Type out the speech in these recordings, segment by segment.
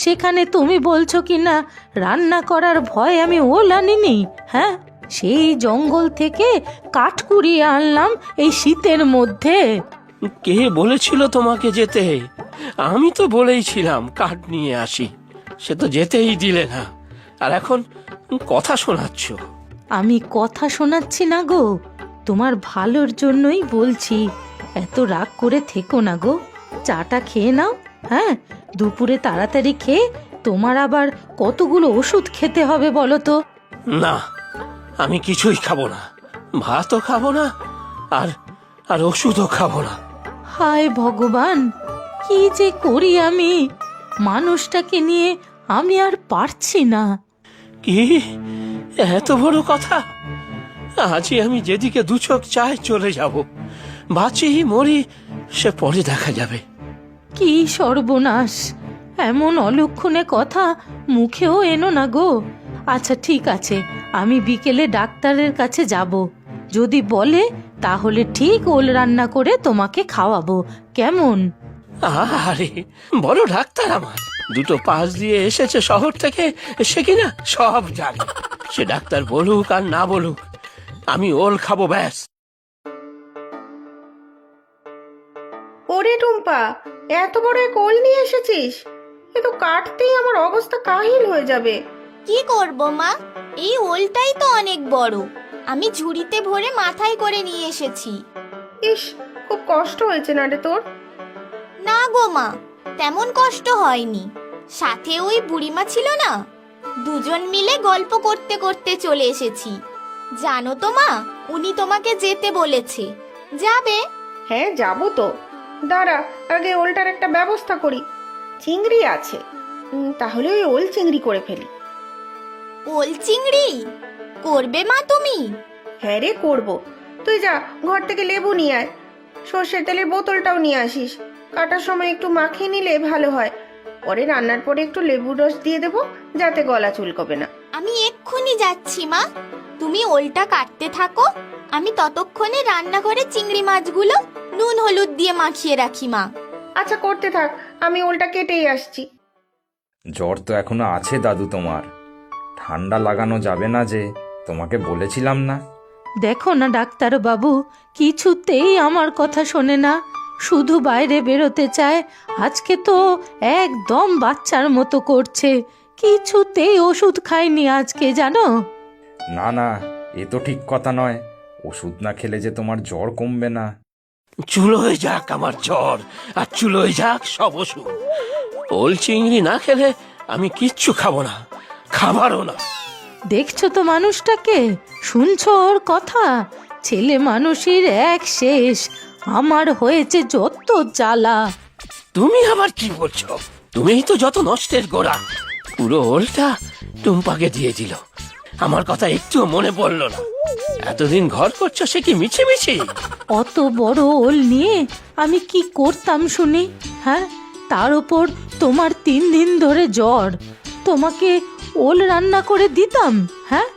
সেখানে তুমি বলছো কি না রান্না করার ভয় আমি ওল আনিনি? হ্যাঁ, সেই জঙ্গল থেকে কাঠ কুড়িয়ে আনলাম এই শীতের মধ্যে। কে বলেছিল তোমাকে যেতে? আমি তো বলেইছিলাম কাঠ নিয়ে আসি, সে তো যেতেই দিলে না, আর এখন কথা শোনাচ্ছ। আমি কথা শোনাচ্ছি না গো, তোমার ভালোর জন্যই বলছি। এত রাগ করে থেকো না গো, চাটা খেয়ে নাও। হ্যাঁ, দুপুরে তাড়াতাড়ি খেয়ে তোমার আবার কতগুলো ওষুধ খেতে হবে বলো তো। না, আমি কিছুই খাবো না, ভাতও খাবো না, আর আর ওষুধও খাবো না। হায় ভগবান, কি যে করি আমি! মানুষটাকে নিয়ে আমি আর পারছি না। কি এত বড় কথা! আজই আমি যেদিকে দু চোখ চাই চলে যাব, বাঁচি মরি সে পরে দেখা যাবে। কি সর্বনাশ! এমন অলক্ষণে কথা মুখেও এনো না গো। আচ্ছা ঠিক আছে, আমি বিকেলে ডাক্তারের কাছে যাব। যদি বলে তাহলে ঠিক ওল রান্না করে তোমাকে খাওয়াবো, কেমন? আরে বড় ডাক্তার আমার, দুটো পাস দিয়ে এসেছে শহর থেকে, সে কিনা সব জানে। সে ডাক্তার বলুক আর না বলুক, আমি ওল খাবো ব্যাস। ওরে টুম্পা, এত বড় এক ওল নিয়ে এসেছিস? এ তো কাটতেই আমার অবস্থা কাহিল হয়ে যাবে। কি করব মা, এই ওলটাই তো অনেক বড়, আমি ঝুড়িতে ভরে মাথায় করে নিয়ে এসেছি। ইস, খুব কষ্ট হয়েছে না রে তোর? না গো মা, তেমন কষ্ট হয়নি। সাথে ওই বুড়িমা ছিল না, দুজন মিলে গল্প করতে করতে চলে এসেছি। জানো তো মা, উনি তোমাকে যেতে বলেছে, যাবে? হ্যাঁ যাবো তো, দাঁড়া আগে ওলটার একটা ব্যবস্থা করি। চিংড়ি আছে, তাহলে ওই ওল চিংড়ি করে ফেলি। ওল চিংড়ি করবে মা তুমি? হ্যাঁ রে করবো। তুই যা ঘর থেকে লেবু নিয়ে আয়, সর্ষের তেলের বোতলটাও নিয়ে আসিস। কাটার সময় একটু মাখিয়ে নিলে ভালো হয়, পরে রান্নার পরে একটু লেবুর রস দিয়ে দেবো, যাতে গলা চুলকবে না। আমি এক্ষুনি যাচ্ছি মা, তুমি ওলটা কাটতে থাকো, আমি ততক্ষণে রান্নাঘরে চিংড়ি মাছগুলো নুন হলুদ দিয়ে মাখিয়ে রাখি মা। আচ্ছা করতে থাক, আমি ওলটা কেটেই আসছি। জ্বর তো এখনো আছে দাদু তোমার, ঠান্ডা লাগানো যাবে না যে, তোমাকে বলেছিলাম না? দেখো না ডাক্তার বাবু, কিছুতেই আমার কথা শোনে না, শুধু বাইরে বেরোতে চায়। আজকে তো একদম বাচ্চার মতো করছে, কিছুতেই ওষুধ খায়নি আজকে, জানো? না না, এ তো ঠিক কথা নয়, ওষুধ না খেলে যে তোমার জ্বর কমবে না। চুলোয় যাক আমার জ্বর, আর চুলোয় যাক সব ওষুধ। ওল চিংড়ি না খেলে আমি কিচ্ছু খাবো না, খাবারও না। দেখছো তো মানুষটাকে, শুনছো ওর কথা? ছেলে মানুষের এক শেষ, আমার হয়েছে যত জ্বালা। তুমি আবার কি বলছো? তুমিই তো যত নষ্টের গোড়া। পুরো ওলটা টুম্পাকে দিয়ে দিল, আমার কথা একটুও মনে পড়লো না। এতদিন ঘর করছো সে কি মিছি মিছি? অত বড় ওল নিয়ে আমি কি করতাম শুনি? হ্যাঁ, তার উপর তোমার 3 দিন ধরে জ্বর, তোমাকে ওল রান্না করে দিতাম? হ্যাঁ,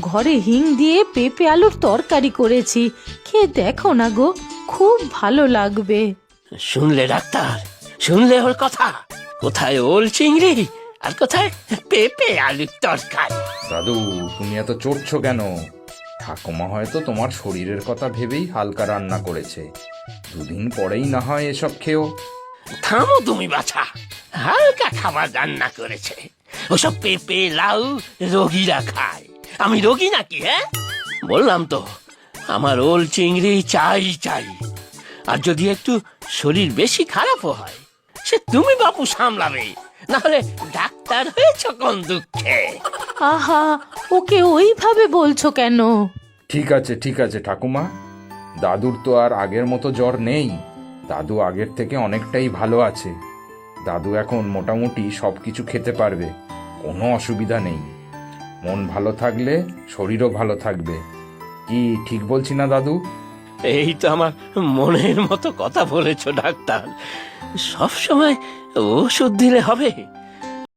ঘরে হিং দিয়ে পেঁপে আলুর তরকারি করেছি, খেয়ে দেখো না গো, খুব ভালো লাগবে। শুনলে ডাক্তার, শুনলে ওর কথা? কোথায় ওল চিংড়ি আর কোথায় পেঁপে আলুর তরকারি? দাদু, তুমি এত চড়ছো কেন? ঠাকুমা হয়তো তোমার শরীরের কথা ভেবেই হালকা রান্না করেছে, দুদিন পরেই না হয় এসব খেও। থামো তুমি বাছা, হালকা খাবার রান্না করেছে। ওসব পেঁপে লাউ রোগীরা খায়, আমি রোগী নাকি? হ্যাঁ, বললাম তো আমার ওল চিংড়ি চাই চাই। আর যদি একটু শরীর বেশি খারাপও হয়, সে তুমি বাপু সামলাবে, না হলে ডাক্তার হয়েছ কোন দুঃখে? আহা, ওকে ওইভাবে বলছো কেন? ঠিক আছে ঠিক আছে ঠাকুমা, দাদুর তো আর আগের মতো জ্বর নেই, দাদু আগের থেকে অনেকটাই ভালো আছে। দাদু এখন মোটামুটি সব কিছু খেতে পারবে, কোনো অসুবিধা নেই। মন ভালো থাকলে শরীরও ভালো থাকবে। কি ঠিক বলছি না দাদু? এই তো আমার মনের মতো কথা বলেছ ডাক্তার। সব সময় ওষুধ দিলে হবে?